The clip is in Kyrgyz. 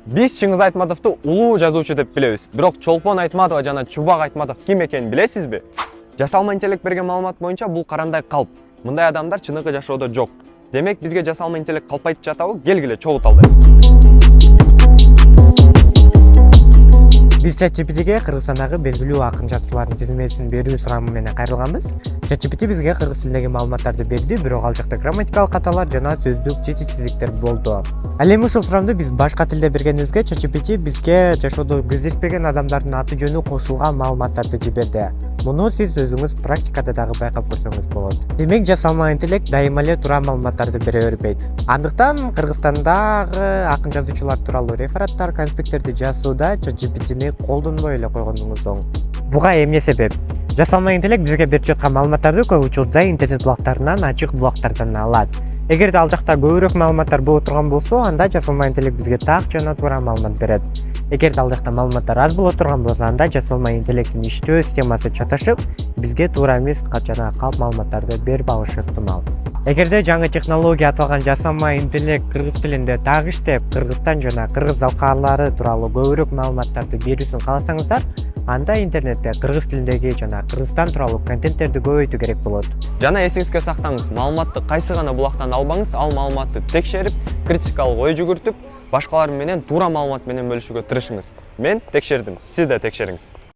Биз Чыңгыз Айтматовду улуу жазуучу деп билебиз. Бирок Чолпон Айтматова жана Чубак Айтматов ким экенин билесизби? Жасалма интеллект берген маалымат боюнча бул карандай калп. Мындай адамдар чыныгы жашоодо жок. Демек бизге жасалма интеллект калп айтып жатабы? Келгиле чогулталы. Биз ChatGPT'ге Кыргызстандагы белгилүү акын жазуучулардын тизмесин берүү сурамы менен кайрылганбыз. ChatGPT бизге кыргыз тилиндеги маалыматтарды берди, бирок ал жакта грамматикалык каталар жана сөздүк жетишсиздиктер болду. Ал эми ушул сурамды биз башка тилде бергенибизге ChatGPT бизге жашоодо кездешпеген адамдардын аты жөнү кошулган маалыматтарды жиберди. Муну сиз өзүңүз практикада дагы байкап көрсөңүз болот. Демек жасалма интеллект дайыма эле туура маалыматтарды бере бербейт. Андыктан Кыргызстандагы акын жазуучулар тууралуу рефераттар, конспекттерди жазууда ChatGPT'ни колдонбой эле койгонуңуз оң. Буга эмне себеп? Жасалма интеллект бизге берип жаткан маалыматтарды көп учурда интернет блоктарынан, ачык блоктардан алат. Эгерде ал жакта көбүрөөк маалыматтар боло турган болсо, анда жасалма интеллект бизге так жана туура маалымат берет. Эгерде ал жакта маалыматтар аз боло турган болсо, анда жасалма интеллекттин иштөө системасы чаташып, бизге туура эмес жана калп маалыматтарды берип алышы ыктымал. Эгерде жаңы технология аталган жасалма интеллект кыргыз тилинде так иштеп, Кыргызстан жана кыргыз алкаалары тууралуу көбүрөөк маалыматтарды берүүсүн кааласаңыздар, анда интернетте кыргыз тилиндеги жана Кыргызстан тууралуу контенттерди көбөйтүү керек болот. Жана эсиңизге сактаңыз, маалыматты кайсы гана булактан албаңыз, ал маалыматты текшерип, критикалык ой жүгүртүп, башкалар менен туура маалымат менен бөлүшүүгө тырышыңыз. Мен текшердим, сиз да текшериңиз.